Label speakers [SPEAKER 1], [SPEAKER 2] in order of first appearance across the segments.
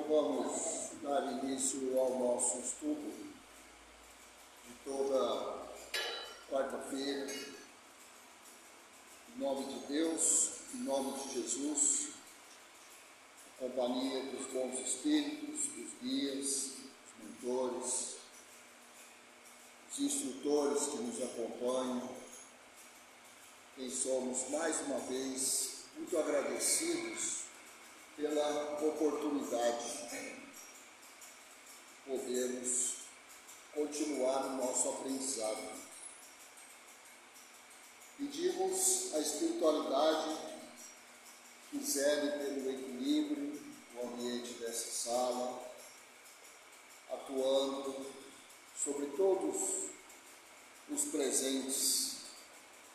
[SPEAKER 1] Então vamos dar início ao nosso estudo de toda quarta-feira. Em nome de Deus, em nome de Jesus, a companhia dos bons espíritos, dos guias, dos mentores, os instrutores que nos acompanham, quem somos mais uma vez muito agradecidos pela oportunidade de podermos continuar o nosso aprendizado. Pedimos à espiritualidade que zele pelo equilíbrio no ambiente dessa sala, atuando sobre todos os presentes,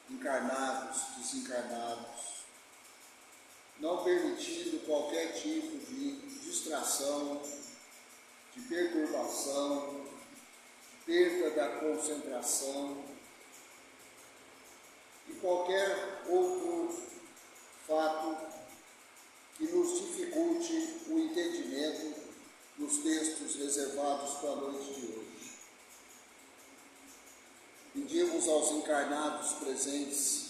[SPEAKER 1] encarnados, desencarnados, não permitindo qualquer tipo de distração, de perturbação, perda da concentração e qualquer outro fato que nos dificulte o entendimento dos textos reservados para a noite de hoje. Pedimos aos encarnados presentes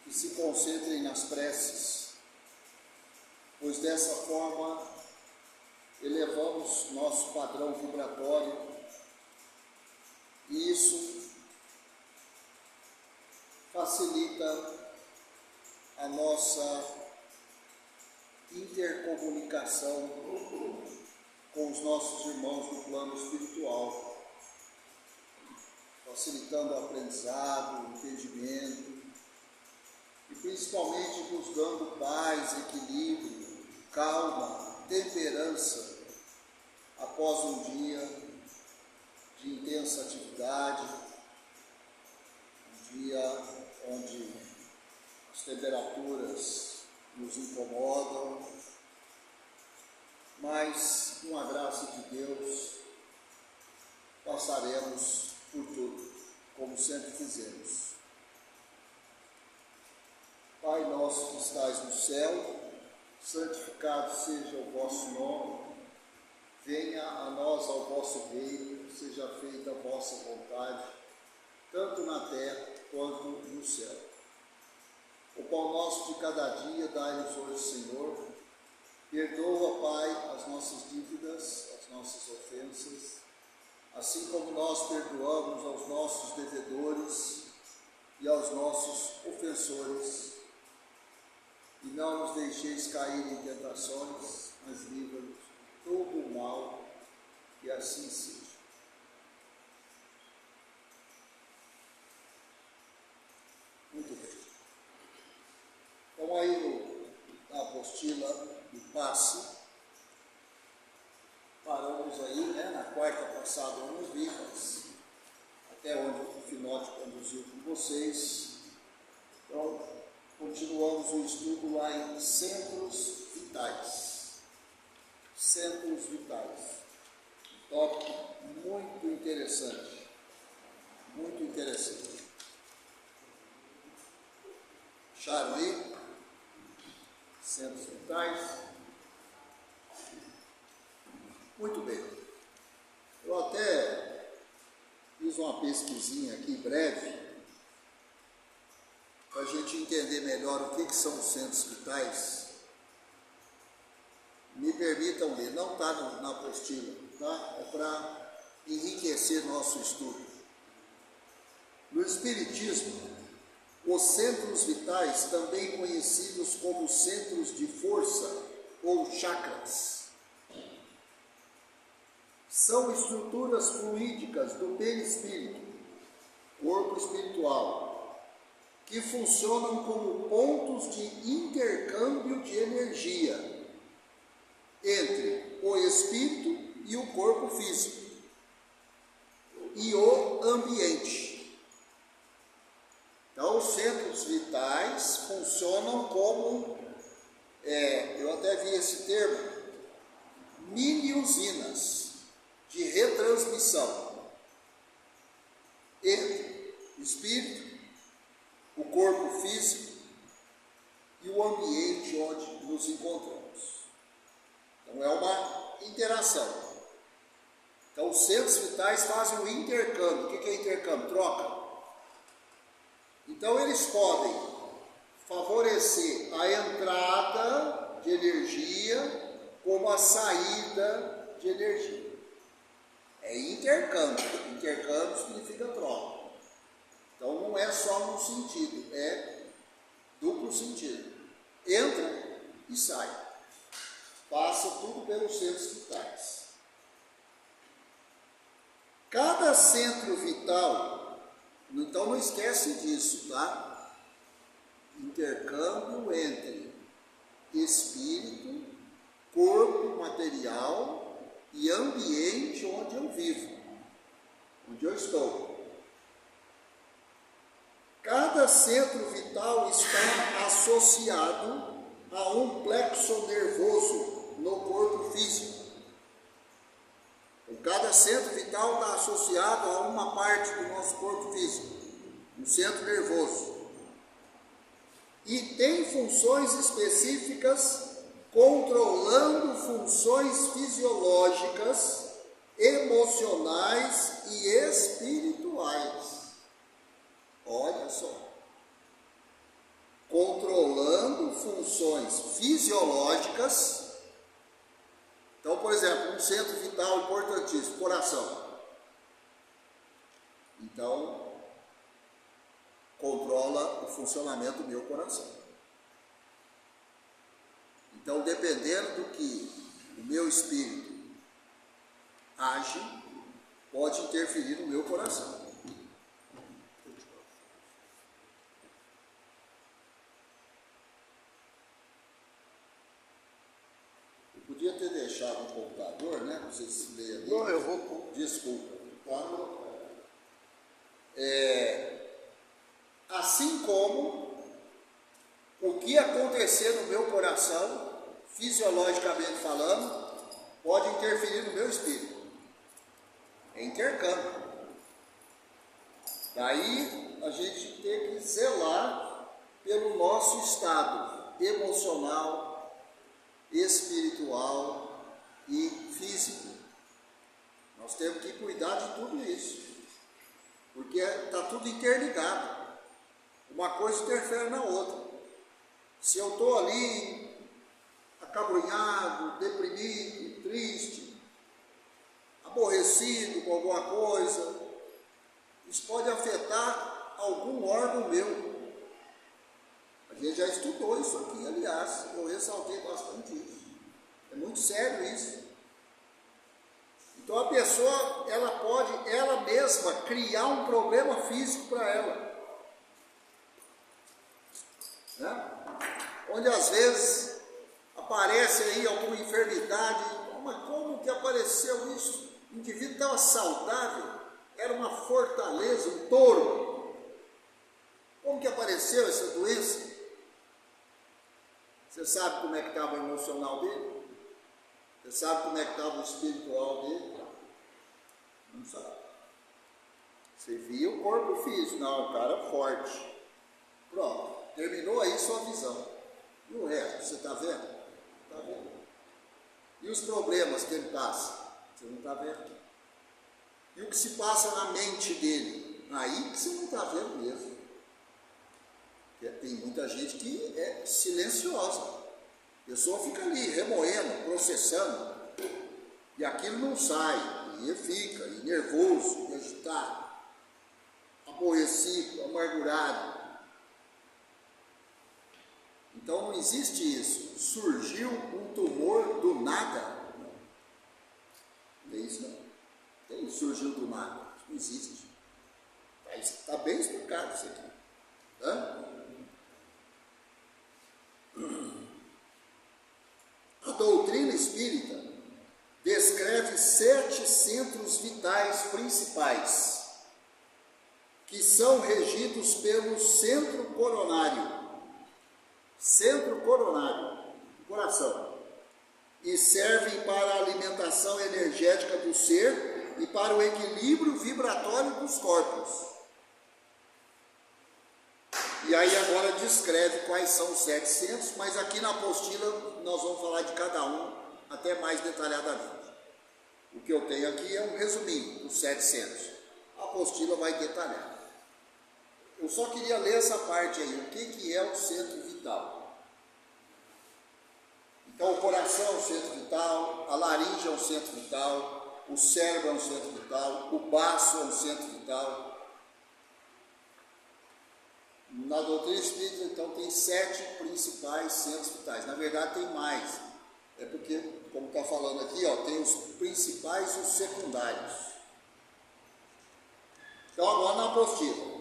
[SPEAKER 1] que se concentrem nas preces, pois dessa forma elevamos nosso padrão vibratório e isso facilita a nossa intercomunicação com os nossos irmãos do plano espiritual, facilitando o aprendizado, o entendimento e principalmente nos dando paz, equilíbrio, calma, temperança após um dia de intensa atividade, um dia onde as temperaturas nos incomodam, mas com a graça de Deus passaremos por tudo, como sempre fizemos. Pai nosso que estais no céu, santificado seja o vosso nome, venha a nós ao vosso reino, seja feita a vossa vontade, tanto na terra quanto no céu. O pão nosso de cada dia dai-nos hoje, Senhor. Perdoa, Pai, as nossas dívidas, as nossas ofensas, assim como nós perdoamos aos nossos devedores e aos nossos ofensores. E não nos deixeis cair em tentações, mas livra-nos de todo o mal, e assim seja. Muito bem. Então aí na apostila do passe, paramos aí, na quarta passada eu não vi, mas até onde o Finote conduziu com vocês. Então, continuamos o estudo lá em Centros Vitais. Centros Vitais. Um tópico muito interessante. Muito interessante. Acharam aí? Centros Vitais. Muito bem. Eu até fiz uma pesquisinha aqui breve, para a gente entender melhor o que são os centros vitais. Me permitam ler, não está na apostila, tá? É para enriquecer nosso estudo. No Espiritismo, os centros vitais, também conhecidos como centros de força ou chakras, são estruturas fluídicas do perispírito, corpo espiritual, que funcionam como pontos de intercâmbio de energia entre o espírito e o corpo físico e o ambiente. Então, os centros vitais funcionam como, eu até vi esse termo, mini-usinas de retransmissão entre o espírito, o corpo físico e o ambiente onde nos encontramos. Então é uma interação. Então os centros vitais fazem o intercâmbio. O que é intercâmbio? Troca. Então eles podem favorecer a entrada de energia como a saída de energia. É intercâmbio. Intercâmbio significa troca. Então não é só num sentido, é duplo sentido. Entra e sai. Passa tudo pelos centros vitais. Cada centro vital, então não esquece disso, tá? Intercâmbio entre espírito, corpo material e ambiente onde eu vivo, onde eu estou. Cada centro vital está associado a um plexo nervoso no corpo físico. Cada centro vital está associado a uma parte do nosso corpo físico, um centro nervoso. E tem funções específicas controlando funções fisiológicas, emocionais e espirituais. Olha só. Controlando funções fisiológicas. Então, por exemplo, um centro vital importantíssimo, coração. Então, controla o funcionamento do meu coração. Então, dependendo do que o meu espírito age, pode interferir no meu coração. Podia ter deixado o computador, né? Para vocês lerem ali.
[SPEAKER 2] Não, eu vou.
[SPEAKER 1] Desculpa. Tá? Assim como o que acontecer no meu coração, fisiologicamente falando, pode interferir no meu espírito. É intercâmbio. Daí a gente tem que zelar pelo nosso estado emocional, espiritual e físico. Nós temos que cuidar de tudo isso, porque está tudo interligado. Uma coisa interfere na outra. Se eu estou ali acabrunhado, deprimido, triste, aborrecido com alguma coisa, isso pode afetar algum órgão meu. A gente já estudou isso aqui, aliás, eu ressaltei bastante isso. É muito sério isso. Então a pessoa, ela pode, ela mesma, criar um problema físico para ela. Né? Onde às vezes aparece aí alguma enfermidade, mas como que apareceu isso? O indivíduo estava saudável, era uma fortaleza, um touro. Como que apareceu essa doença? Você sabe como é que estava o emocional dele? Você sabe como é que estava o espiritual dele? Não sabe. Você via o corpo físico, não, o cara forte. Pronto, terminou aí sua visão. E o resto, você está vendo? Está vendo. E os problemas que ele passa? Você não está vendo. E o que se passa na mente dele? Aí que você não está vendo mesmo. Tem muita gente que é silenciosa. A pessoa fica ali remoendo, processando, e aquilo não sai, e fica e nervoso, e agitado, aborrecido, amargurado. Então não existe isso. Surgiu um tumor do nada? Não é isso não. Tem surgiu do nada. Não existe. Está bem explicado isso aqui. Hã? A doutrina espírita descreve 7 centros vitais principais, que são regidos pelo centro coronário, coração, e servem para a alimentação energética do ser e para o equilíbrio vibratório dos corpos. E aí agora descreve quais são os 7 centros, mas aqui na apostila nós vamos falar de cada um até mais detalhadamente. O que eu tenho aqui é um resuminho dos 7 centros. A apostila vai detalhar. Eu só queria ler essa parte aí, o que é o centro vital. Então, o coração é um centro vital, a laringe é um centro vital, o cérebro é um centro vital, o baço é um centro vital. Na doutrina espírita, então, tem 7 principais centros vitais. Na verdade, tem mais. É porque, como está falando aqui, ó, tem os principais e os secundários. Então, agora na apostila.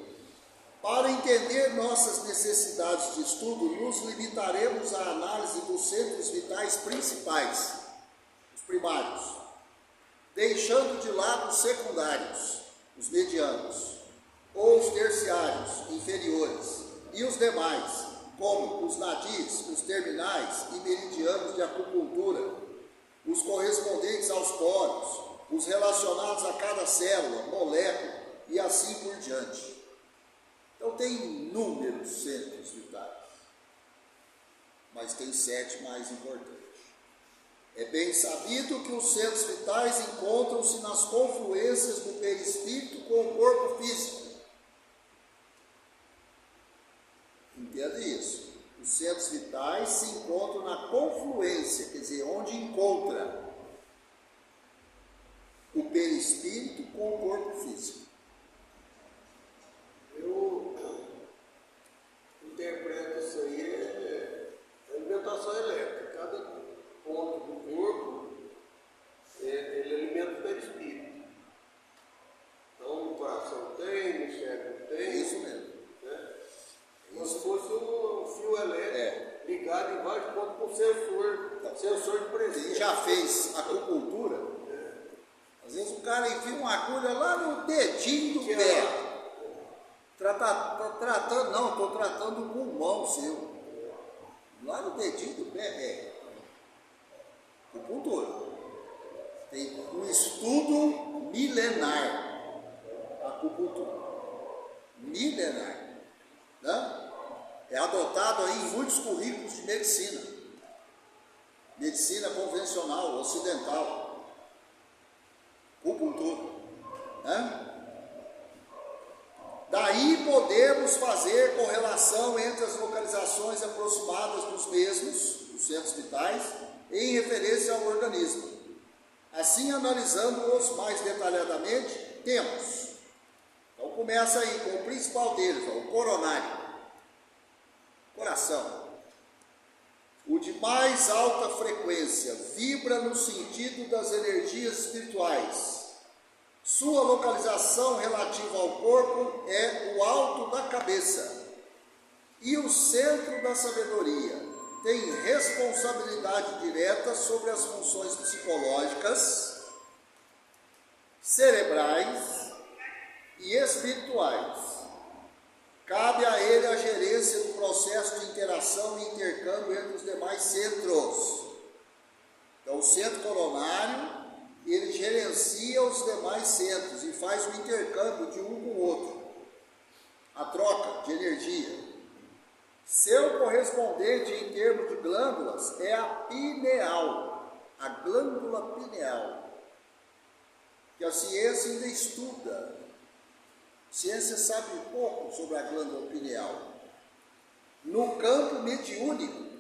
[SPEAKER 1] Para entender nossas necessidades de estudo, nos limitaremos à análise dos centros vitais principais, os primários, deixando de lado os secundários, os medianos, ou os terciários, inferiores, e os demais, como os nadis, os terminais e meridianos de acupuntura, os correspondentes aos poros, os relacionados a cada célula, molécula e assim por diante. Então tem inúmeros centros vitais, mas tem 7 mais importantes. É bem sabido que os centros vitais encontram-se nas confluências do perispírito com o corpo físico. Entenda isso. Os centros vitais se encontram na confluência, quer dizer, onde encontra o perispírito com o corpo físico.
[SPEAKER 2] Eu interpreto isso aí é alimentação elétrica. Cada ponto do corpo ele alimenta o perispírito. Então o coração tem, o cérebro tem.
[SPEAKER 1] É isso mesmo.
[SPEAKER 2] Né? Como se fosse um fio elétrico ligado em vários pontos com sensor de presença.
[SPEAKER 1] Quem já fez acupuntura, às vezes o cara enfia uma agulha lá no dedinho do pé. Estou tratando o pulmão seu. Lá no dedinho do pé acupuntura. Tem um estudo milenar. Acupuntura. Milenar. Né? É adotado aí em muitos currículos de medicina. Medicina convencional, ocidental. Acupuntura. Né? Daí podemos fazer correlação entre as localizações aproximadas dos mesmos, dos centros vitais, em referência ao organismo. Assim, analisando-os mais detalhadamente, temos. Então começa aí com o principal deles, ó, o coronário, coração. O de mais alta frequência, vibra no sentido das energias espirituais. Sua localização relativa ao corpo é o alto da cabeça. E o centro da sabedoria tem responsabilidade direta sobre as funções psicológicas, cerebrais e espirituais. Cabe a ele a gerência do processo de interação e intercâmbio entre os demais centros. Então, o centro coronário, ele gerencia os demais centros e faz o intercâmbio de um com o outro, a troca de energia. Seu correspondente em termos de glândulas é a pineal, a glândula pineal, que a ciência ainda estuda. A ciência sabe pouco sobre a glândula pineal. No campo mediúnico,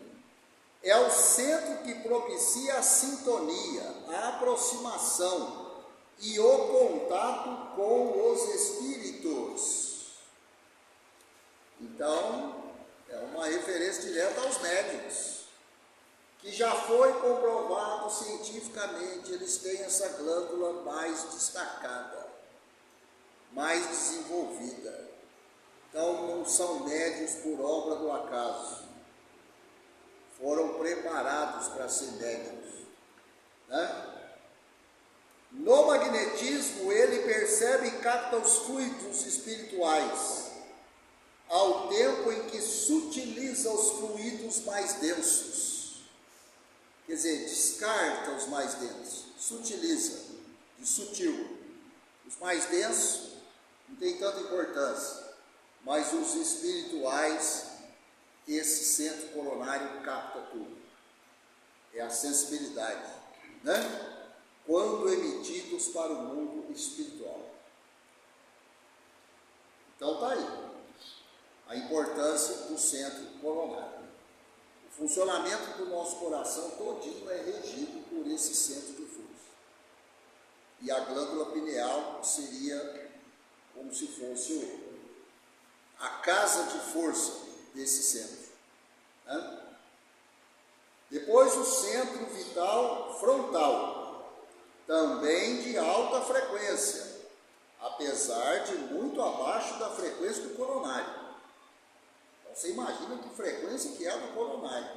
[SPEAKER 1] é o centro que propicia a sintonia, a aproximação e o contato com os espíritos. Então, é uma referência direta aos médiuns, que já foi comprovado cientificamente, eles têm essa glândula mais destacada, mais desenvolvida. Então, não são médiuns por obra do acaso. Foram preparados para ser médiuns. Né? No magnetismo, ele percebe e capta os fluidos espirituais, ao tempo em que sutiliza os fluidos mais densos. Quer dizer, descarta os mais densos, sutiliza, de sutil. Os mais densos não tem tanta importância, mas os espirituais, esse centro coronário capta tudo. é a sensibilidade, né? Quando emitidos para o mundo espiritual. Então está aí a importância do centro coronário. O funcionamento do nosso coração todinho é regido por esse centro de força. E a glândula pineal seria como se fosse a casa de força desse centro, né? Depois o centro vital frontal, também de alta frequência, apesar de muito abaixo da frequência do coronário. Então você imagina que frequência que é a do coronário,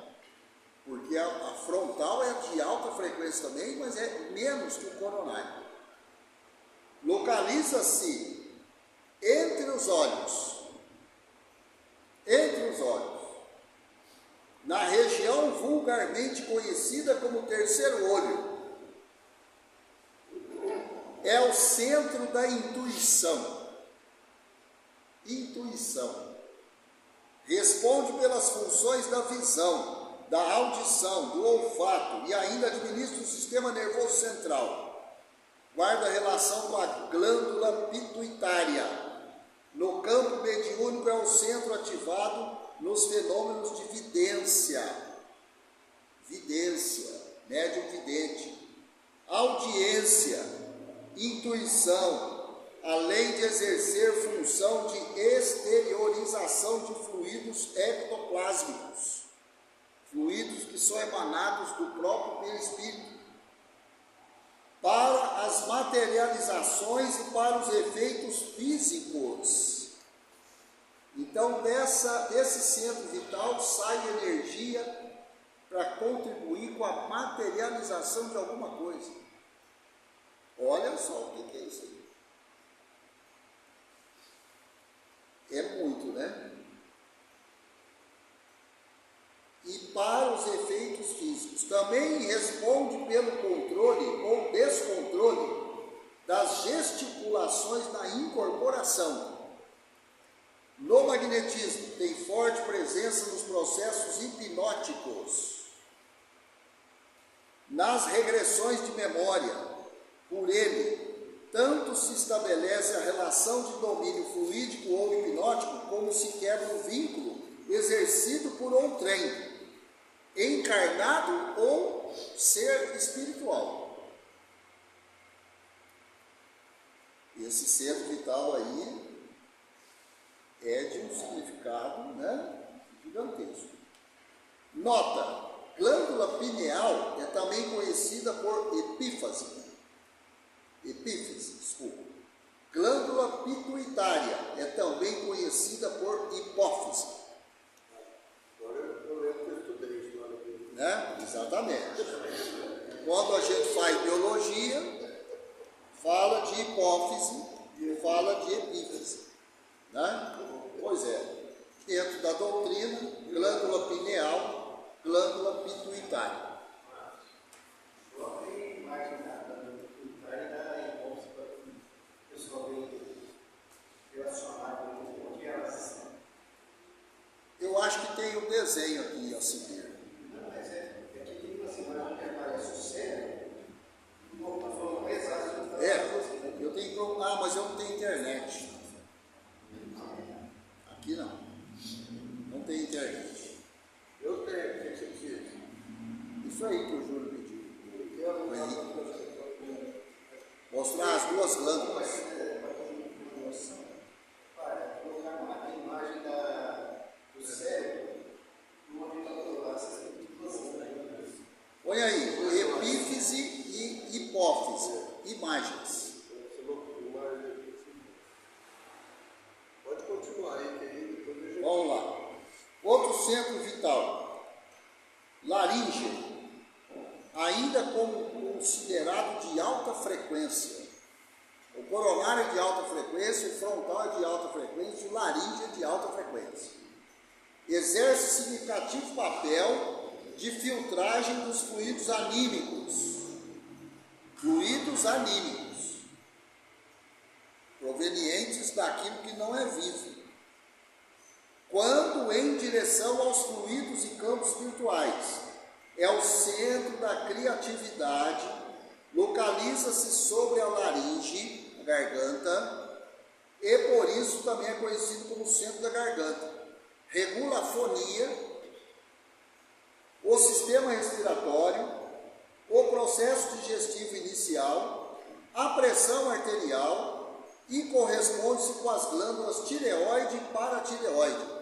[SPEAKER 1] porque a frontal é de alta frequência também, mas é menos que o coronário. Localiza-se entre os olhos, na região vulgarmente conhecida como terceiro olho. É o centro da intuição. Responde pelas funções da visão, da audição, do olfato e ainda administra o sistema nervoso central. Guarda relação com a glândula pituitária. No campo mediúnico é o centro ativado nos fenômenos de vidência, médium vidente, audiência, intuição, além de exercer função de exteriorização de fluidos ectoplásmicos, fluidos que são emanados do próprio perispírito, para as materializações e para os efeitos físicos. Então, desse centro vital sai energia para contribuir com a materialização de alguma coisa. Olha só o que é isso aí. É muito, né? E para os efeitos físicos. Também responde pelo controle ou descontrole das gesticulações na incorporação. No magnetismo, tem forte presença nos processos hipnóticos, nas regressões de memória. Por ele, tanto se estabelece a relação de domínio fluídico ou hipnótico, como se quebra o vínculo exercido por outrem, encarnado ou ser espiritual. Esse centro vital aí é de um significado, né, gigantesco. Nota: glândula pineal é também conhecida por epífise. Glândula pituitária é também conhecida por hipófise.
[SPEAKER 2] Agora eu lembro que eu estudei isso lá no
[SPEAKER 1] Né? Exatamente. Quando a gente faz biologia, fala de hipófise e fala de epífise. Né? Pois é, dentro da doutrina, glândula pineal, glândula pituitária.
[SPEAKER 3] Só tem imagem da glândula pituitária da hipófise para o pessoal bem relacionado com o que elas são.
[SPEAKER 1] Eu acho que tem um desenho aqui a seguir.
[SPEAKER 3] Não, mas que tem uma semana que aparece o cérebro, não estou falando exato.
[SPEAKER 1] Eu tenho que... mas eu não tenho internet. Aqui não. Não tem internet.
[SPEAKER 2] Eu tenho, o que você precisa?
[SPEAKER 1] Isso aí que o Júlio pediu. Mostrar as duas glândulas.
[SPEAKER 3] Para colocar uma imagem do cérebro no monitor lá, vocês têm que fazer.
[SPEAKER 1] Põe aí, epífise e hipófise. Imagens.
[SPEAKER 2] Pode continuar aí, que aí depois eu já...
[SPEAKER 1] Vamos lá. Outro centro vital. Laríngeo. Ainda como considerado de alta frequência. O coronário é de alta frequência, o frontal é de alta frequência, o laríngeo é de alta frequência. Exerce significativo papel de filtragem dos fluidos anímicos. Provenientes daquilo que não é vivo. Quando em direção aos fluidos e campos virtuais, é o centro da criatividade, localiza-se sobre a laringe, a garganta, e por isso também é conhecido como centro da garganta. Regula a fonia, o sistema respiratório, o processo digestivo inicial, a pressão arterial e corresponde-se com as glândulas tireoide e paratireoide.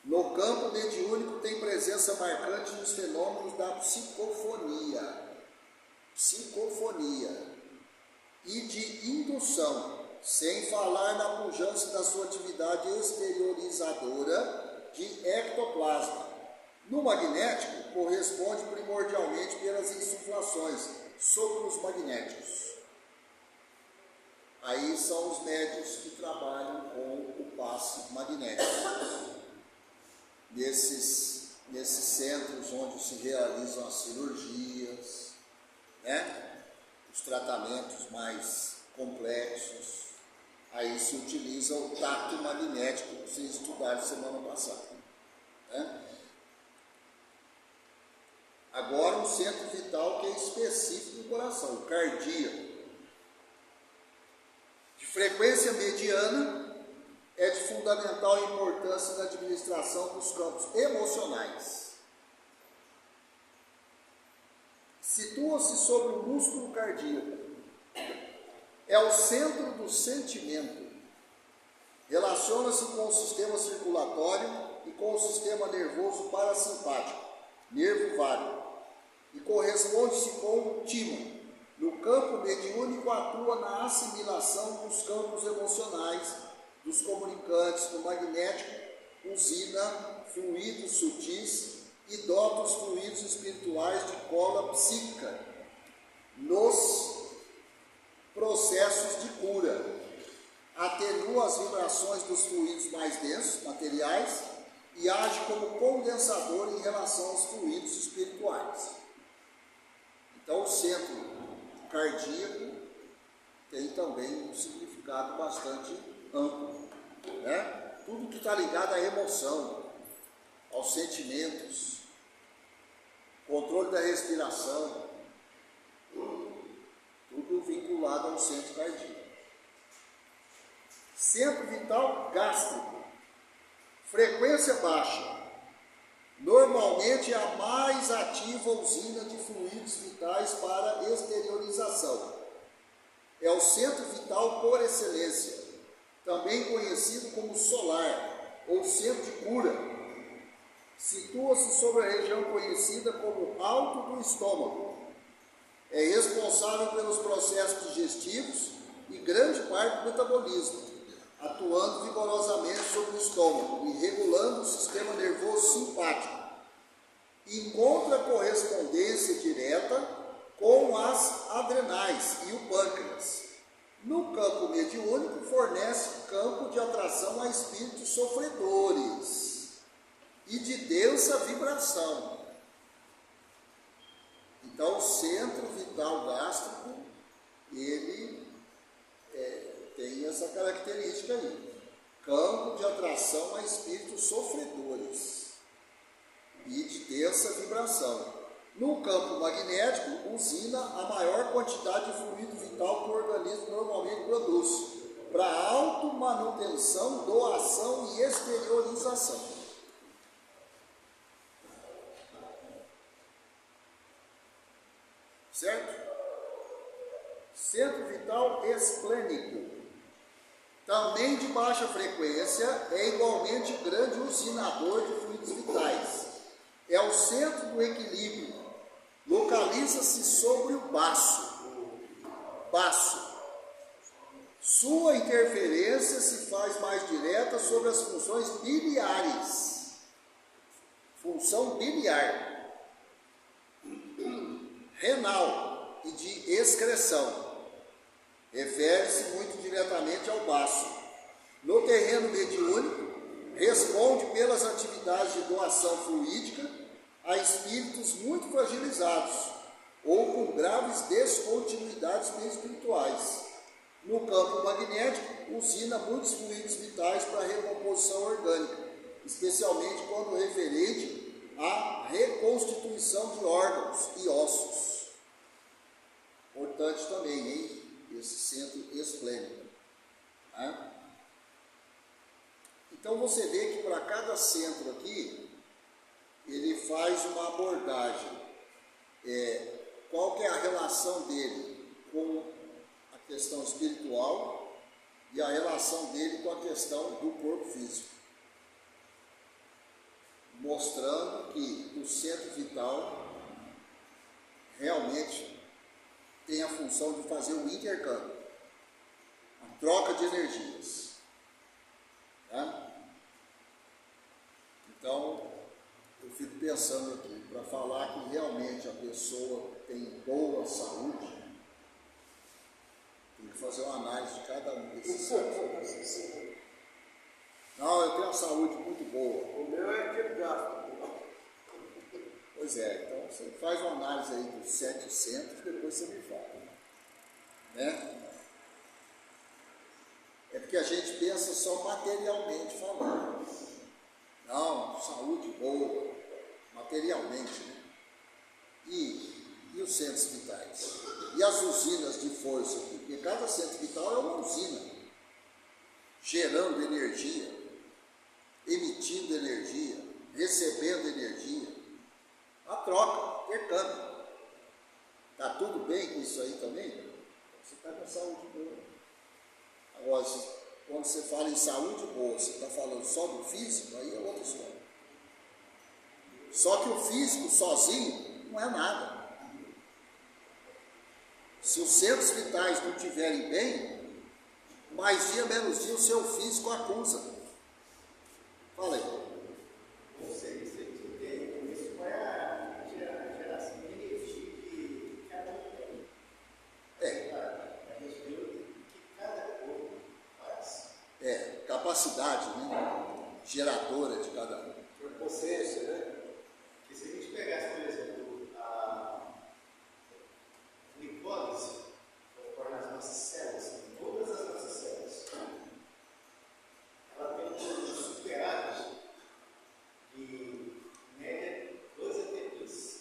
[SPEAKER 1] No campo mediúnico tem presença marcante nos fenômenos da psicofonia e de indução, sem falar na pujança da sua atividade exteriorizadora de ectoplasma. No magnético, corresponde primordialmente pelas insuflações sobre os magnéticos. Aí são os médios que trabalham com o passe magnético. Nesses centros onde se realizam as cirurgias, né? Os tratamentos mais complexos, aí se utiliza o tato magnético que vocês estudaram semana passada, né? Agora um centro vital que é específico do coração, o cardíaco. De frequência mediana, é de fundamental importância na administração dos campos emocionais. Situa-se sobre o músculo cardíaco. É o centro do sentimento. Relaciona-se com o sistema circulatório e com o sistema nervoso parasimpático, nervo vago, e corresponde-se com o timo. No campo mediúnico atua na assimilação dos campos emocionais, dos comunicantes. No magnético, usina fluidos sutis e dota os fluidos espirituais de cola psíquica nos processos de cura. Atenua as vibrações dos fluidos mais densos, materiais, e age como condensador em relação aos fluidos espirituais. Então, o centro cardíaco tem também um significado bastante amplo, né? Tudo que está ligado à emoção, aos sentimentos, controle da respiração, tudo vinculado ao centro cardíaco. Centro vital gástrico, frequência baixa, normalmente é a mais ativa usina de fluidos vitais para exteriorização. É o centro vital por excelência, também conhecido como solar, ou centro de cura. Situa-se sobre a região conhecida como alto do estômago. É responsável pelos processos digestivos e grande parte do metabolismo, atuando vigorosamente sobre o estômago e regulando o sistema nervoso simpático. Encontra correspondência direta com as adrenais e o pâncreas. No campo mediúnico, fornece campo de atração a espíritos sofredores e de densa vibração. Então, o centro vital gástrico, ele tem essa característica aí. Campo de atração a espíritos sofredores e de densa vibração. No campo magnético, usina a maior quantidade de fluido vital que o organismo normalmente produz, para automanutenção, doação e exteriorização. Certo? Centro vital esplênico, também de baixa frequência, é igualmente grande usinador de fluidos vitais. É o centro do equilíbrio. Localiza-se sobre o baço. Sua interferência se faz mais direta sobre as funções biliares. Função biliar, renal e de excreção. Refere-se muito diretamente ao baço. No terreno mediúnico, responde pelas atividades de doação fluídica a espíritos muito fragilizados ou com graves descontinuidades espirituais. No campo magnético, usina muitos fluidos vitais para a recomposição orgânica, especialmente quando referente a reconstituição de órgãos e ossos. Importante também, hein? Esse centro esplênico. Né? Então você vê que para cada centro aqui, ele faz uma abordagem. Qual que é a relação dele com a questão espiritual e a relação dele com a questão do corpo físico. Mostrando que o centro vital realmente tem a função de fazer o intercâmbio, a troca de energias. Né? Então, eu fico pensando aqui, para falar que realmente a pessoa tem boa saúde, tem que fazer uma análise de cada um desses centros. Não, eu tenho uma saúde muito boa.
[SPEAKER 2] O meu é aquele gasto.
[SPEAKER 1] Pois é, então você faz uma análise aí dos 7 centros, depois você me fala. Né? É porque a gente pensa só materialmente falando. Não, saúde boa, materialmente, né? E os centros vitais? E as usinas de força aqui? Porque cada centro vital é uma usina, gerando energia, emitindo energia, recebendo energia. A troca, intercâmbio. Está tudo bem com isso aí também? Você está com saúde boa. Agora, quando você fala em saúde boa, você está falando só do físico, aí é outra história. Só que o físico sozinho não é nada. Se os centros vitais não estiverem bem, mais dia menos dia o seu físico acusa. Fala aí. Capacidade, né? Geradora de cada um.
[SPEAKER 2] Consciência, né?
[SPEAKER 3] Que se a gente pegasse, por exemplo, a glicose, que ocorre nas nossas células, em todas as nossas células, ela tem um superávit de média 12 ATPs.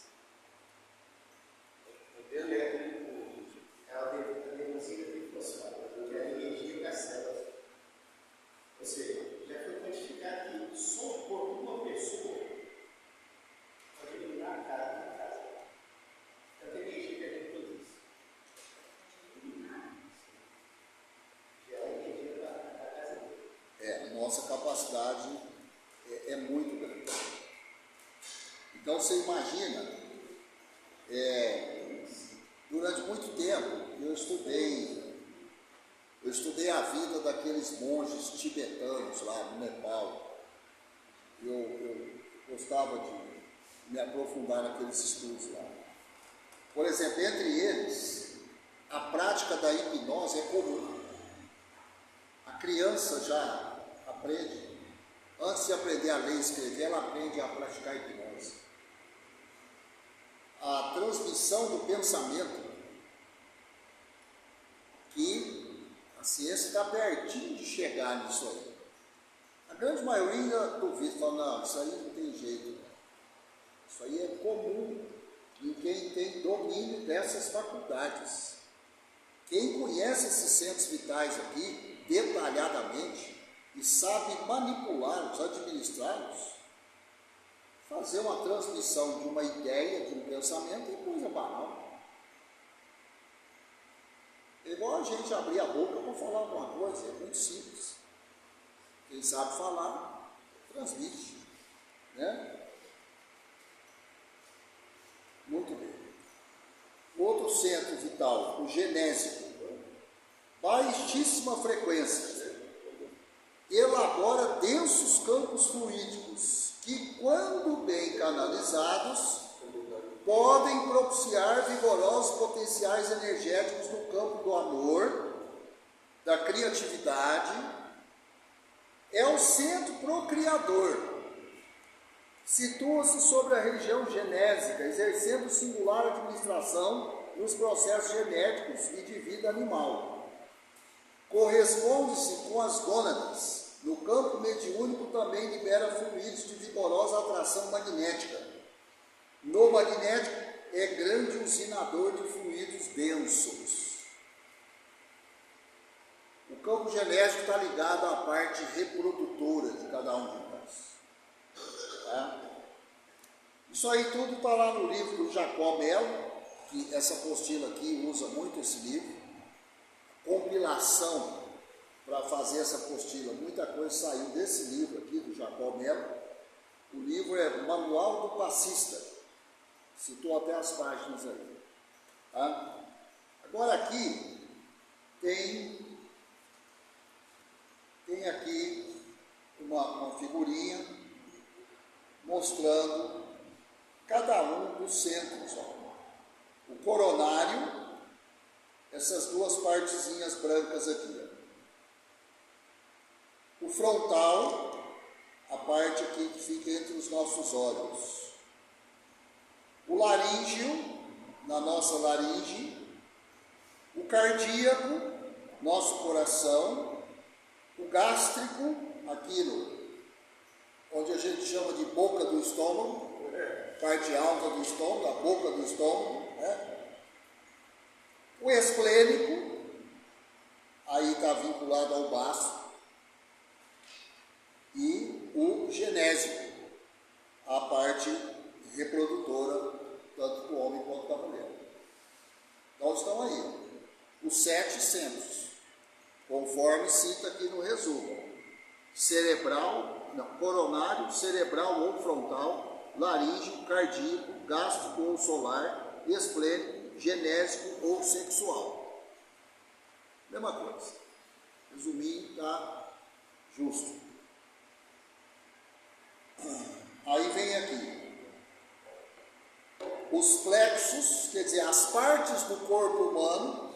[SPEAKER 3] Ela deposita trifosfato, que é a energia das células. Ou seja, já foi quantificado que só o corpo de uma pessoa pode eliminar a casa da casa. Tanta energia que a gente produz. Já é a energia da casa dele.
[SPEAKER 1] A nossa capacidade é muito grande. Então você imagina, durante muito tempo eu estudei a vida daqueles monges tibetanos lá no Nepal. Eu gostava de me aprofundar naqueles estudos lá. Por exemplo, entre eles, a prática da hipnose é comum. A criança já aprende, antes de aprender a ler e escrever, ela aprende a praticar a hipnose. A transmissão do pensamento, que a ciência está pertinho de chegar nisso aí. A grande maioria duvida, fala, não, isso aí não tem jeito. Isso aí é comum em quem tem domínio dessas faculdades. Quem conhece esses centros vitais aqui, detalhadamente, e sabe manipulá-los, administrá-los, fazer uma transmissão de uma ideia, de um pensamento, é coisa banal. É igual a gente abrir a boca para falar alguma coisa, é muito simples. Quem sabe falar, transmite. Né? Muito bem. Outro centro vital, o genésico, baixíssima frequência, elabora densos campos fluídicos que, quando bem canalizados, podem propiciar vigorosos potenciais energéticos no campo do amor, da criatividade. É o centro procriador. Situa-se sobre a região genésica, exercendo singular administração nos processos genéticos e de vida animal. Corresponde-se com as gônadas, No campo mediúnico também libera fluidos de vigorosa atração magnética. No magnético é grande usinador de fluidos densos. O campo genésico está ligado à parte reprodutora de cada um de nós. Tá? Isso aí tudo está lá no livro do Jacó Melo, que essa apostila aqui usa muito esse livro. Compilação para fazer essa apostila, muita coisa saiu desse livro aqui do Jacó Melo. O livro é Manual do Passista, citou até as páginas aí. Tá? Agora aqui tem aqui uma figurinha mostrando cada um dos centros. Ó. O coronário, essas duas partezinhas brancas aqui. Ó. O frontal, a parte aqui que fica entre os nossos olhos. O laríngeo, na nossa laringe. O cardíaco, nosso coração. O gástrico, aquilo onde a gente chama de boca do estômago, parte alta do estômago, a boca do estômago, né? O esplênico, aí está vinculado ao baço, e o genésico, a parte reprodutora, tanto do homem quanto da mulher. Então estão aí os 7 centros, conforme cita aqui no resumo: coronário, cerebral ou frontal, laríngeo, cardíaco, gástrico ou solar, esplênico, genésico ou sexual. Mesma coisa. Resumindo, está justo. Aí vem aqui os plexos, quer dizer, as partes do corpo humano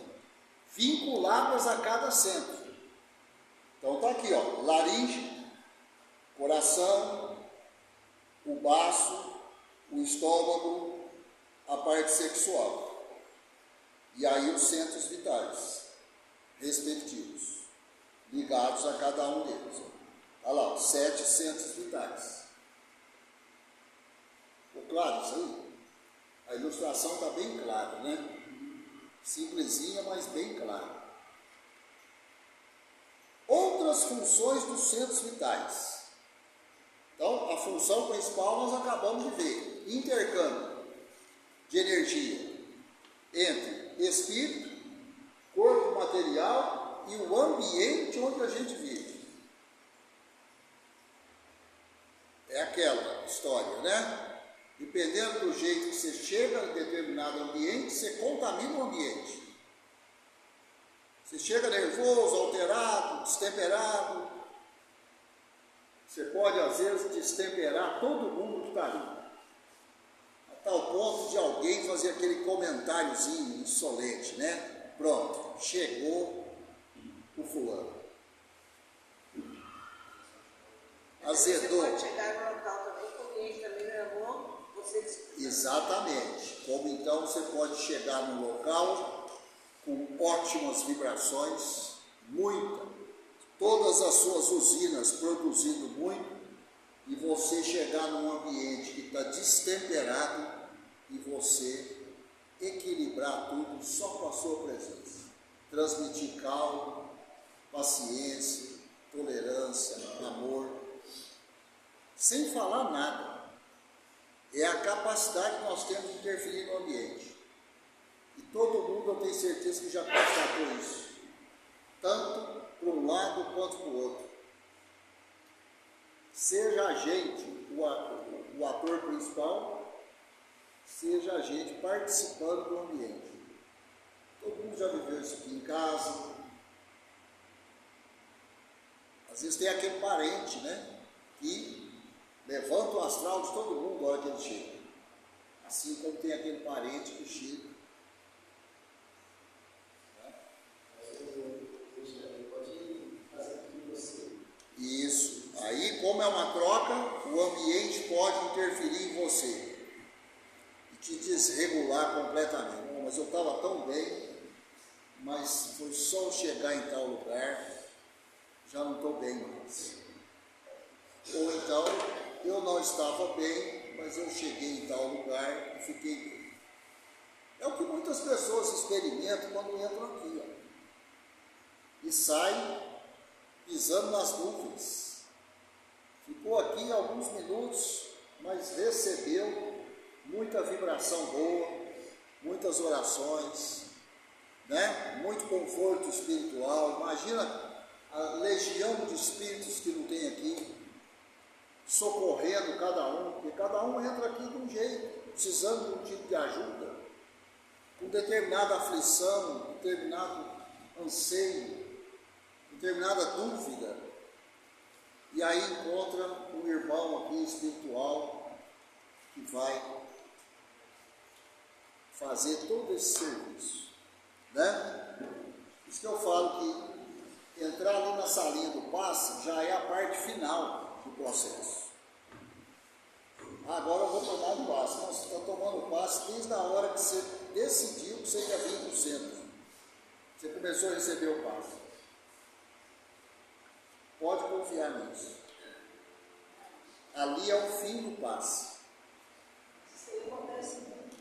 [SPEAKER 1] vinculadas a cada centro. Então está aqui, ó, laringe, coração, o baço, o estômago, a parte sexual. E aí os centros vitais respectivos, ligados a cada um deles. Olha lá, os 7 centros vitais. Ficou claro isso aí? A ilustração está bem clara, né? Simplesinha, mas bem clara. Outras funções dos centros vitais. Então, a função principal nós acabamos de ver: intercâmbio de energia entre espírito, corpo material e o ambiente onde a gente vive. É aquela história, né? Dependendo do jeito que você chega em determinado ambiente, você contamina o ambiente. Você chega nervoso, alterado, destemperado, você pode às vezes destemperar todo mundo que está ali, a tal ponto de alguém fazer aquele comentáriozinho insolente, né? Pronto, chegou o fulano. Azedou.
[SPEAKER 4] Você pode chegar no local também, com o cliente também não é bom, você...
[SPEAKER 1] Exatamente. Como então você pode chegar num local com ótimas vibrações, todas as suas usinas produzindo muito, e você chegar num ambiente que está destemperado e você equilibrar tudo só com a sua presença. Transmitir calma, paciência, tolerância, amor, sem falar nada. É a capacidade que nós temos de interferir no ambiente. E todo mundo, eu tenho certeza que já constatou isso, tanto para um lado quanto para o outro. Seja a gente, o ator principal, seja a gente participando do ambiente. Todo mundo já viveu isso aqui em casa. Às vezes tem aquele parente, né, que levanta o astral de todo mundo na hora que ele chega. Assim como tem aquele parente que chega. Isso. Aí, como é uma troca, o ambiente pode interferir em você e te desregular completamente. Bom, mas eu estava tão bem, mas foi só chegar em tal lugar já não estou bem mais. Ou então, eu não estava bem, mas eu cheguei em tal lugar e fiquei bem. É o que muitas pessoas experimentam quando entram aqui, ó, e saem pisando nas nuvens. Ficou aqui alguns minutos, mas recebeu muita vibração boa, muitas orações, né? Muito conforto espiritual. Imagina a legião de espíritos que não tem aqui, socorrendo cada um, porque cada um entra aqui de um jeito, precisando de um tipo de ajuda, com determinada aflição, determinado anseio, determinada dúvida, e aí encontra um irmão aqui espiritual que vai fazer todo esse serviço, né? Por isso que eu falo que entrar ali na salinha do passe já é a parte final do processo. Agora eu vou tomar o passe. Não, você está tomando o passe desde a hora que você decidiu que você ia vir para o centro. Você começou a receber o passe. Pode confiar nisso. Ali é o fim do passe.
[SPEAKER 4] Isso aí acontece muito,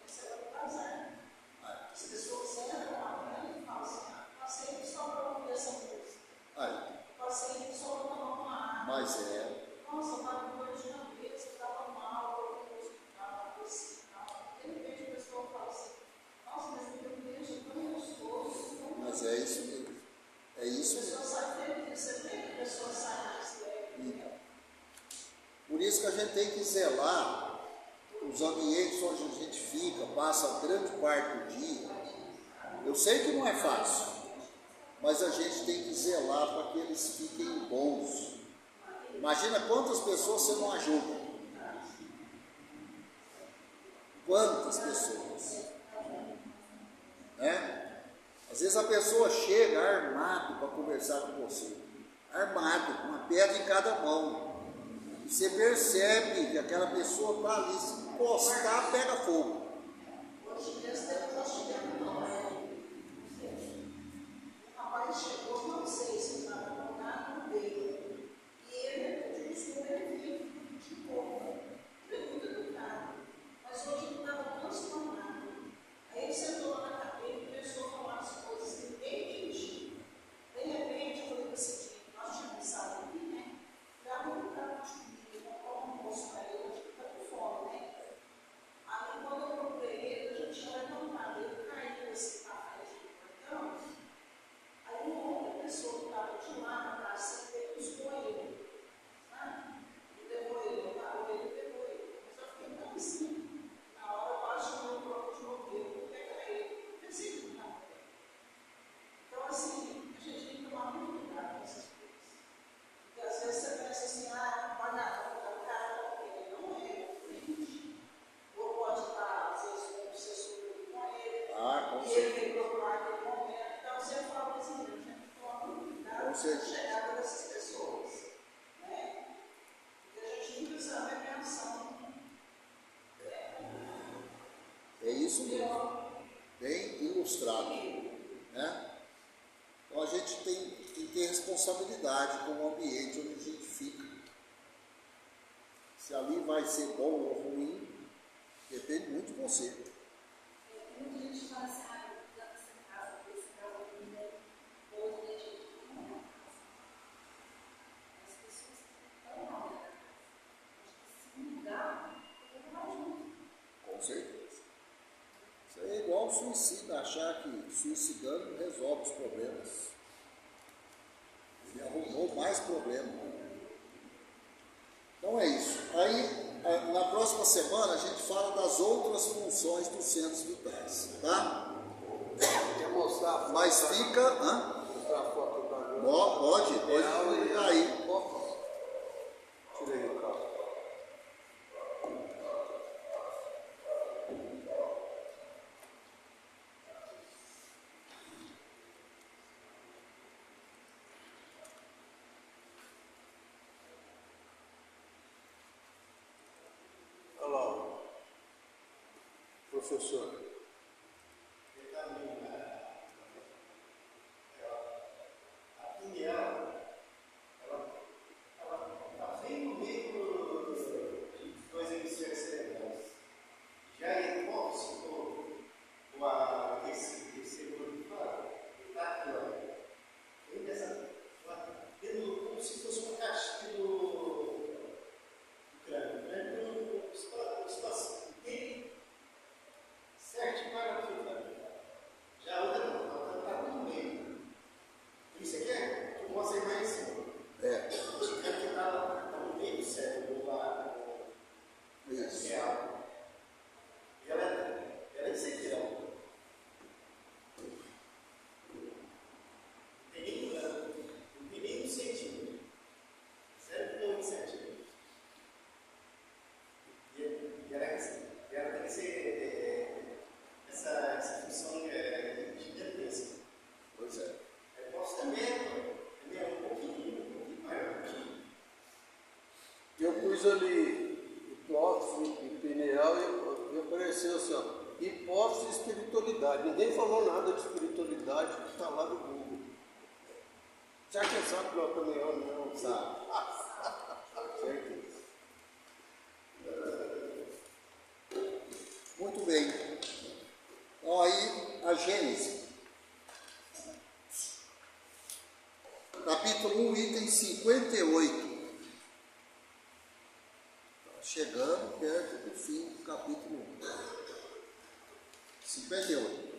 [SPEAKER 4] isso é o azar. As pessoas entram lá e falam assim, passei só para ouvir essa música. Passei só para tomar uma água.
[SPEAKER 1] Mas é.
[SPEAKER 4] Nossa, eu estava com dor de cabeça, eu estava mal, eu fui no hospital, assim, tal. De repente a pessoa fala assim, nossa, mas meu Deus, é tão gostoso.
[SPEAKER 1] Mas é isso mesmo. É isso mesmo.
[SPEAKER 4] A pessoa sai feliz, você vê que a pessoa sai mais leve.
[SPEAKER 1] Por isso que a gente tem que zelar os ambientes onde a gente fica, passa grande parte do dia. Eu sei que não é fácil, mas a gente tem que zelar para que eles fiquem bons. Imagina quantas pessoas você não ajuda. Quantas pessoas. Né? Às vezes a pessoa chega armado para conversar com você. Armado, com uma pedra em cada mão. E você percebe que aquela pessoa está ali, se encostar, pega fogo.
[SPEAKER 4] Hoje mesmo nós tivemos um rapaz chegou, não sei se estava acordado no meio. E ele pediu desculpa, ele veio de boa. Foi muito educado. Mas hoje ele estava transtornado. Aí ele sentou lá na cadeira e começou a falar as coisas que ninguém entendia. De repente eu falei para esse dia, nós tínhamos pensado aqui, né? Dava um prato de comida, comprar um almoço para ele, a gente está com fome, né? Aí quando eu procurei ele, eu já tinha levantado, ele caiu esse café de portão. Aí uma outra pessoa que estava de lá na praça, ele buscou ele, sabe? E levou ele, parou ele e levou ele. Mas eu fiquei tão assim, na hora eu quase chamei o próprio de novo, eu vou pegar ele. Eu pensei que não estava bem. Então, assim, a gente tem que tomar muito cuidado com essas coisas. Porque às vezes você pensa assim, não vai nada, o cara ele não é crente. Ou pode estar, às vezes, com o obsessor com ele.
[SPEAKER 1] Com
[SPEAKER 4] E ele vem procurar aquele momento. Então, você fala assim, a gente tem que tomar muito cuidado com a chegada dessas pessoas. Né? Porque a gente nunca sabe a reação.
[SPEAKER 1] É isso mesmo. Bem ilustrado. Né? Então a gente tem que ter responsabilidade com o ambiente onde a gente fica. Se ali vai ser bom ou ruim, depende muito de você.
[SPEAKER 5] Muita gente fala assim, essa casa, esse casa, outra gente não é casa. As pessoas estão mal na casa. Acho que se mudar, eu vou lá junto.
[SPEAKER 1] Com certeza. Isso aí é igual ao suicida, achar que suicidando resolve os problemas. Ele arrumou mais problemas. Então é isso. Aí, na próxima semana, a gente fala das outras funções dos centros vitais, tá?
[SPEAKER 2] Quer mostrar a foto?
[SPEAKER 1] Mas fica...
[SPEAKER 2] Mostrar a foto da
[SPEAKER 1] Pode colocar aí.
[SPEAKER 2] Tirei o carro. Olha lá, ó. Professor.
[SPEAKER 3] A opinião
[SPEAKER 2] espiritualidade. Ninguém falou nada de espiritualidade que está lá no Google. Será que sabe que nós caminhamos? Não, sabe. Certeza.
[SPEAKER 1] Muito bem. Então aí a Gênesis. Capítulo 1, item 58. Chegando perto do fim do capítulo 1. 58.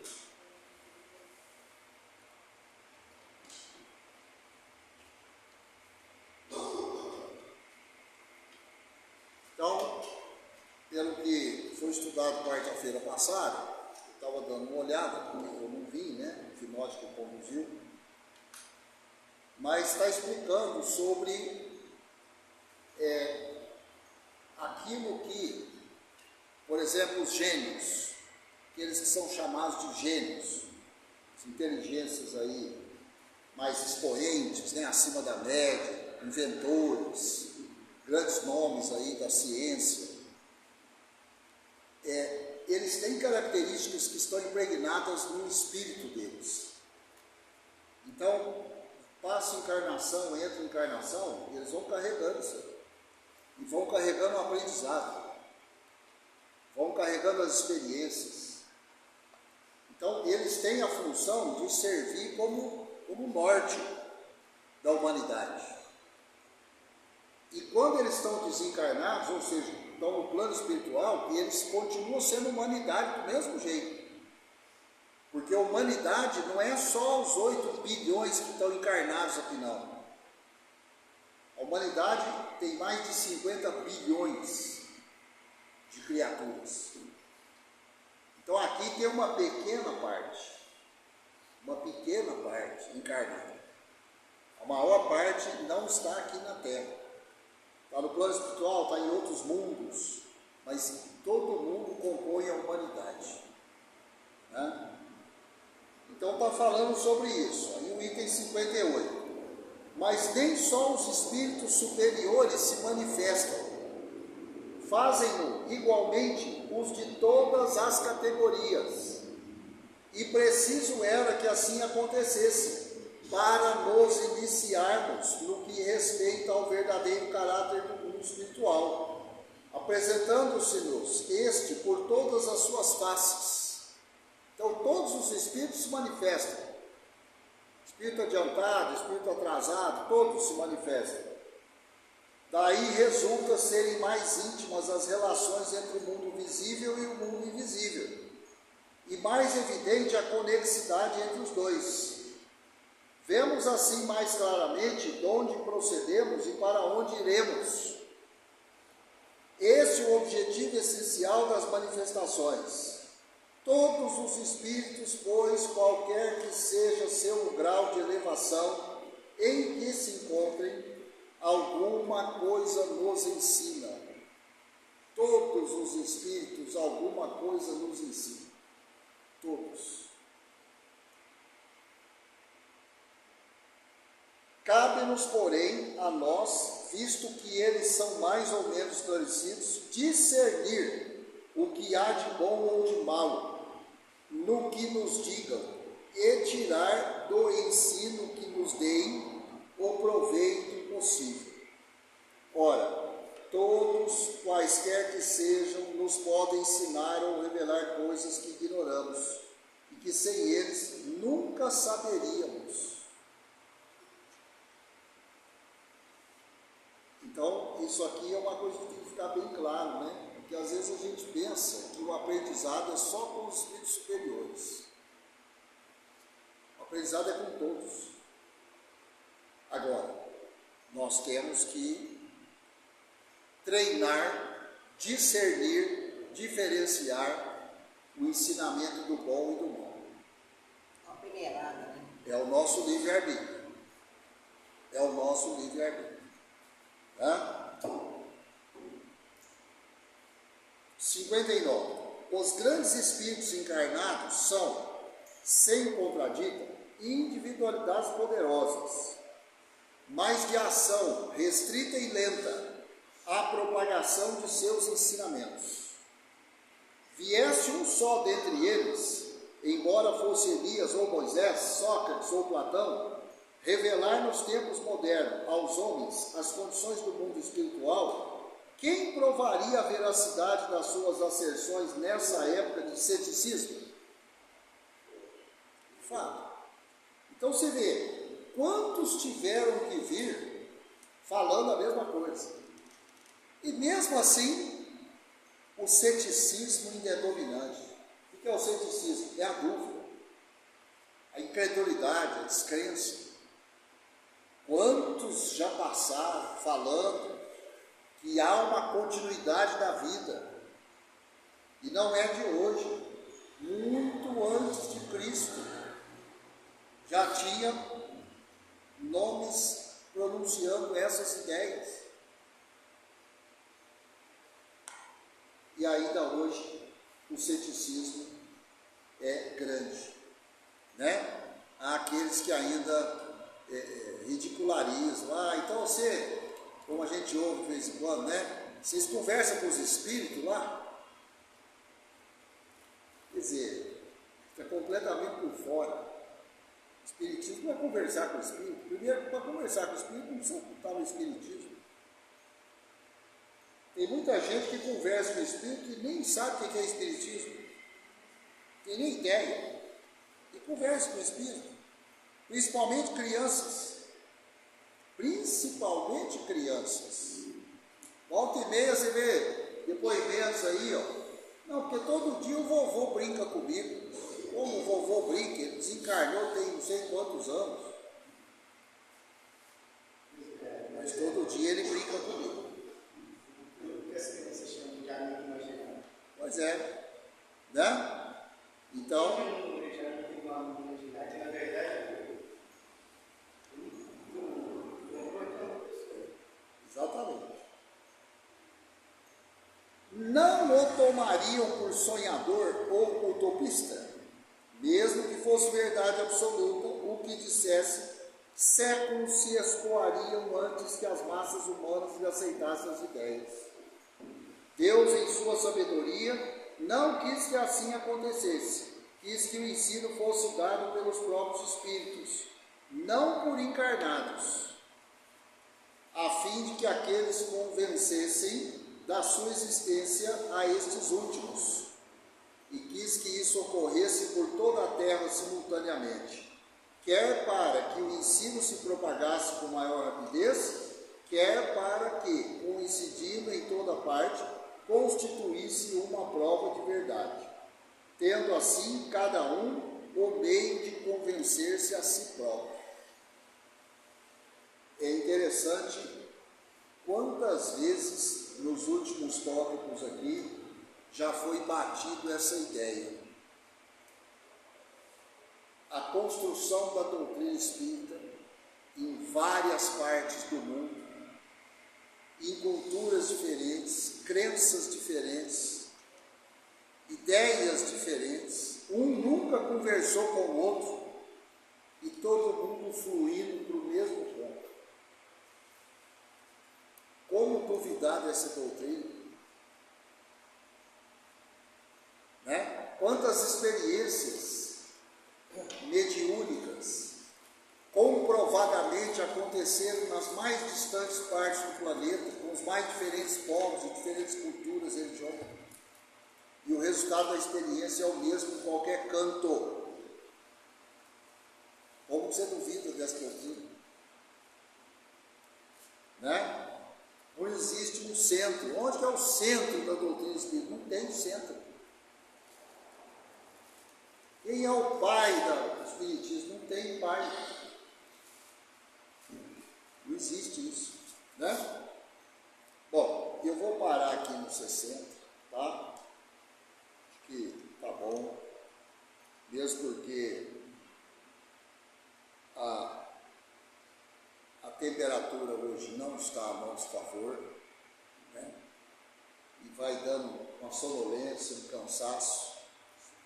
[SPEAKER 1] Então, pelo que foi estudado quarta-feira passada, eu estava dando uma olhada, porque eu não vi, né? O Finódio que conduziu. Mas está explicando sobre aquilo que, por exemplo, os gênios, aqueles que são chamados de gênios, as inteligências aí mais expoentes, né, acima da média, inventores, grandes nomes aí da ciência, eles têm características que estão impregnadas no espírito deles. Então, passa encarnação, entra encarnação, eles vão carregando isso aí. E vão carregando o aprendizado, vão carregando as experiências. Então, eles têm a função de servir como norte da humanidade. E quando eles estão desencarnados, ou seja, estão no plano espiritual, eles continuam sendo humanidade do mesmo jeito. Porque a humanidade não é só os 8 bilhões que estão encarnados aqui, não. A humanidade tem mais de 50 bilhões de criaturas. Então aqui tem uma pequena parte encarnada. A maior parte não está aqui na Terra. Está no plano espiritual, está em outros mundos, mas todo mundo compõe a humanidade. Né? Então está falando sobre isso, aí o item 58. Mas nem só os espíritos superiores se manifestam, fazem-no igualmente os de todas as categorias, e preciso era que assim acontecesse, para nos iniciarmos no que respeita ao verdadeiro caráter do mundo espiritual, apresentando-se-nos este por todas as suas faces. Então todos os espíritos se manifestam, espírito adiantado, espírito atrasado, todos se manifestam. Daí resulta serem mais íntimas as relações entre o mundo visível e o mundo invisível, e mais evidente a conexidade entre os dois. Vemos assim mais claramente de onde procedemos e para onde iremos. Esse é o objetivo essencial das manifestações. Todos os espíritos, pois, qualquer que seja seu grau de elevação em que se encontrem, alguma coisa nos ensina. Todos os espíritos alguma coisa nos ensinam. Todos. Cabe-nos, porém, a nós, visto que eles são mais ou menos esclarecidos, discernir o que há de bom ou de mal, no que nos digam, e tirar do ensino que nos deem o proveito possível. Ora, todos, quaisquer que sejam, nos podem ensinar ou revelar coisas que ignoramos, e que sem eles nunca saberíamos. Então, isso aqui é uma coisa que tem que ficar bem claro, né? Porque às vezes a gente pensa que o aprendizado é só com os espíritos superiores. O aprendizado é com todos. Agora, nós temos que treinar, discernir, diferenciar o ensinamento do bom e do mal.
[SPEAKER 4] Uma peneirada, né?
[SPEAKER 1] É o nosso livre-arbítrio. É o nosso livre-arbítrio. 59. Os grandes espíritos encarnados são, sem contradito, individualidades poderosas, mas de ação restrita e lenta à propagação de seus ensinamentos. Viesse um só dentre eles, embora fosse Elias ou Moisés, Sócrates ou Platão, revelar nos tempos modernos aos homens as condições do mundo espiritual, quem provaria a veracidade das suas asserções nessa época de ceticismo? Fato. Então você vê, quantos tiveram que vir falando a mesma coisa? E mesmo assim, o ceticismo ainda é dominante. O que é o ceticismo? É a dúvida, a incredulidade, a descrença. Quantos já passaram falando que há uma continuidade da vida, e não é de hoje, muito antes de Cristo, já tinha nomes pronunciando essas ideias. E ainda hoje o ceticismo é grande, né? Há aqueles que ainda ridicularizam. Então você, como a gente ouve de vez em quando, né? Vocês conversam com os espíritos lá? Quer dizer, está completamente por fora. O espiritismo não é conversar com o espírito. Primeiro, para conversar com o espírito, não precisa estar no espiritismo. Tem muita gente que conversa com o espírito e nem sabe o que é espiritismo. Tem nem ideia. E conversa com o espírito. Principalmente crianças. Principalmente crianças. Volta e meia você vê depoimentos aí, ó. Não, porque todo dia o vovô brinca comigo. Como o vovô brinca, ele desencarnou tem não sei quantos anos. Mas todo dia ele brinca comigo.
[SPEAKER 3] Que as crianças chamam de amigo imaginário.
[SPEAKER 1] Pois é. Né? Então.
[SPEAKER 3] Já não tem um amigo imaginário, na verdade,
[SPEAKER 1] Exatamente. Não o tomariam por sonhador ou utopista, mesmo que fosse verdade absoluta, o que dissesse, séculos se escoariam antes que as massas humanas lhe aceitassem as ideias. Deus, em sua sabedoria, não quis que assim acontecesse, quis que o ensino fosse dado pelos próprios espíritos, não por encarnados, a fim de que aqueles convencessem da sua existência a estes últimos, e quis que isso ocorresse por toda a terra simultaneamente, quer para que o ensino se propagasse com maior rapidez, quer para que, coincidindo em toda parte, constituísse uma prova de verdade, tendo assim cada um o meio de convencer-se a si próprio. É interessante quantas vezes nos últimos tópicos aqui já foi batido essa ideia. A construção da doutrina espírita em várias partes do mundo, em culturas diferentes, crenças diferentes, ideias diferentes, um nunca conversou com o outro e todo mundo fluindo para o mesmo ponto. Como duvidar dessa doutrina? Né? Quantas experiências mediúnicas comprovadamente aconteceram nas mais distantes partes do planeta, com os mais diferentes povos e diferentes culturas religiosas. E o resultado da experiência é o mesmo em qualquer canto. Como você duvida dessa doutrina? Né? Não existe um centro. Onde que é o centro da doutrina espírita? Não tem centro. Quem é o pai do espiritismo? Não tem pai. Não existe isso, né? Bom, eu vou parar aqui no 60, tá? Acho que tá bom, mesmo porque a temperatura hoje não está a nosso favor, né? E vai dando uma sonolência, um cansaço.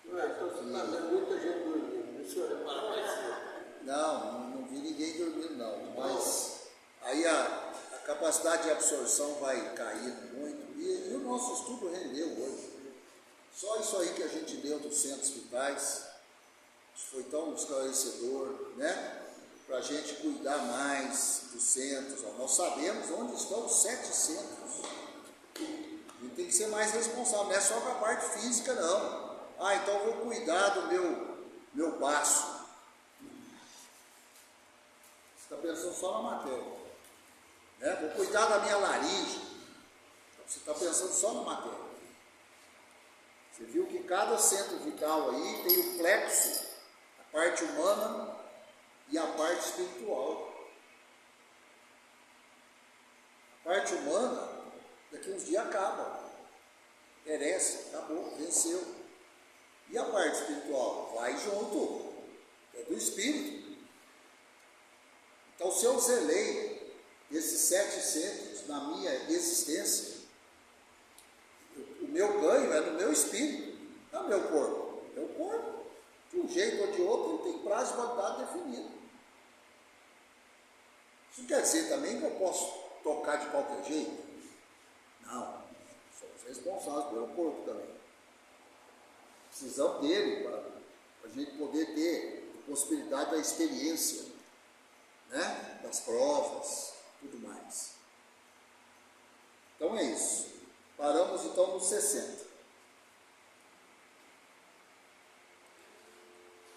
[SPEAKER 2] Então você está vendo muita gente dormindo, o senhor repara mais cedo.
[SPEAKER 1] Não vi ninguém dormindo não, mas aí a capacidade de absorção vai caindo muito e o nosso estudo rendeu hoje. Só isso aí que a gente leu dos 100 hospitais, foi tão esclarecedor, né? Para a gente cuidar mais dos centros. Nós sabemos onde estão os 7 centros. A gente tem que ser mais responsável, não é só com a parte física, não. Então eu vou cuidar do meu baço. Você está pensando só na matéria. Né? Vou cuidar da minha laringe. Você está pensando só na matéria. Você viu que cada centro vital aí tem o plexo, a parte humana e a parte espiritual. A parte humana, daqui uns dias acaba. Perece, acabou, venceu. E a parte espiritual? Vai junto. É do espírito. Então, se eu zelei esses 7 centros na minha existência, o meu ganho é no meu espírito, não é no meu corpo. Meu corpo, de um jeito ou de outro, ele tem prazo de validade definido. Isso quer dizer também que eu posso tocar de qualquer jeito? Não. Somos responsáveis pelo corpo também. Precisamos dele para a gente poder ter a possibilidade da experiência, né? Das provas, tudo mais. Então é isso. Paramos então nos 60.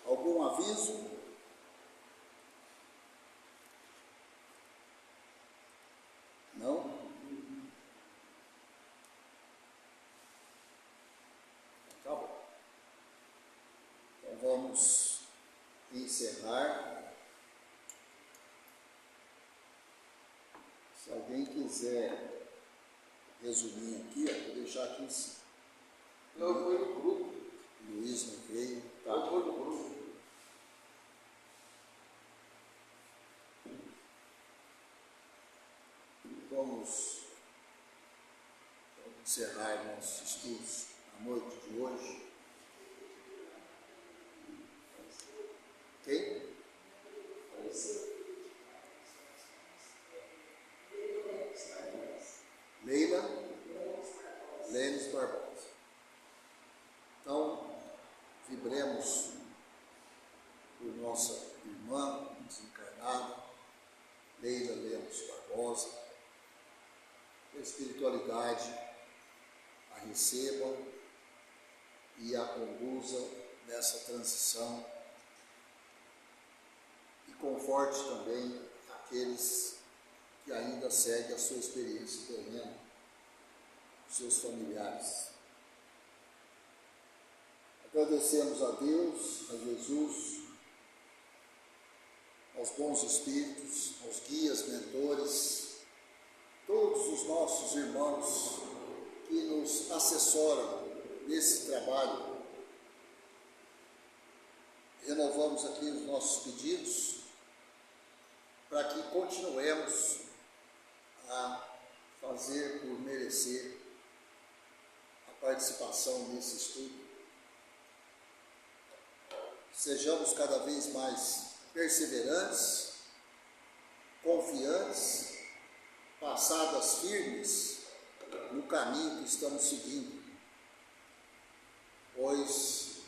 [SPEAKER 1] Algum aviso? Não? Tá bom. Então vamos encerrar. Se alguém quiser resumir aqui, vou deixar aqui em cima.
[SPEAKER 2] Eu fui no grupo.
[SPEAKER 1] Luiz não veio. Tá.
[SPEAKER 2] Eu fui no grupo.
[SPEAKER 1] Vamos encerrar nossos estudos à noite de hoje. Quem? Leila Lênis Barbosa. Então, vibremos por nossa irmã desencarnada, Leila Lênis Barbosa. A espiritualidade a receba e a conduza nessa transição e conforte também aqueles que ainda seguem a sua experiência terrena, seus familiares. Agradecemos a Deus, a Jesus, aos bons espíritos, aos guias, mentores, todos os nossos irmãos que nos assessoram nesse trabalho. Renovamos aqui os nossos pedidos para que continuemos a fazer por merecer a participação nesse estudo. Sejamos cada vez mais perseverantes, confiantes, passadas firmes no caminho que estamos seguindo, pois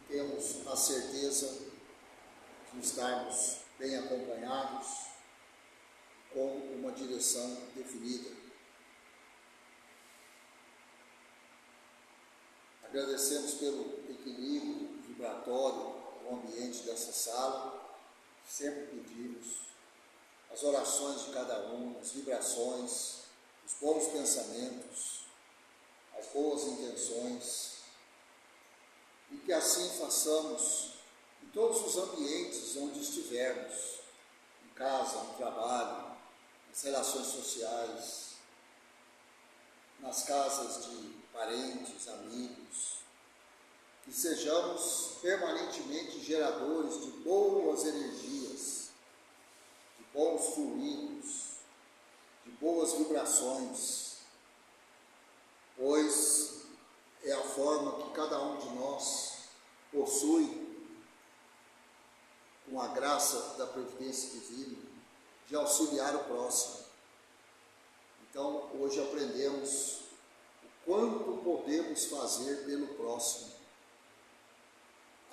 [SPEAKER 1] temos a certeza de estarmos bem acompanhados, com uma direção definida. Agradecemos pelo equilíbrio vibratório do ambiente dessa sala, sempre pedimos as orações de cada um, as vibrações, os bons pensamentos, as boas intenções, e que assim façamos em todos os ambientes onde estivermos, em casa, no trabalho, nas relações sociais, nas casas de parentes, amigos, que sejamos permanentemente geradores de boas energias, de bons fluidos, de boas vibrações, pois é a forma que cada um de nós possui, com a graça da providência divina, de auxiliar o próximo. Então, hoje aprendemos o quanto podemos fazer pelo próximo,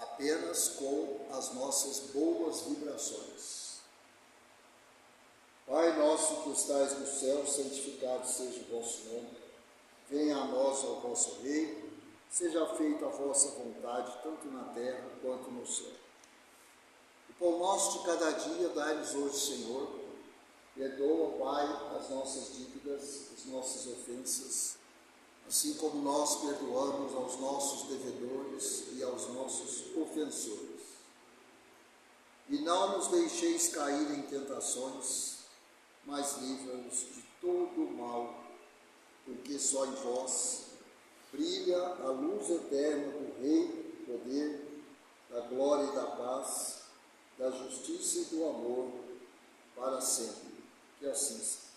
[SPEAKER 1] a apenas com as nossas boas vibrações. Pai nosso que estais no céu, santificado seja o vosso nome. Venha a nós o vosso reino, seja feita a vossa vontade, tanto na terra quanto no céu. O pão nosso de cada dia dai-nos hoje, Senhor. Perdoa, Pai, as nossas dívidas, as nossas ofensas, assim como nós perdoamos aos nossos devedores e aos nossos ofensores. E não nos deixeis cair em tentações, mas livra-nos de todo o mal, porque só em vós brilha a luz eterna do Reino, do poder, da glória e da paz, da justiça e do amor, para sempre. Que assim seja.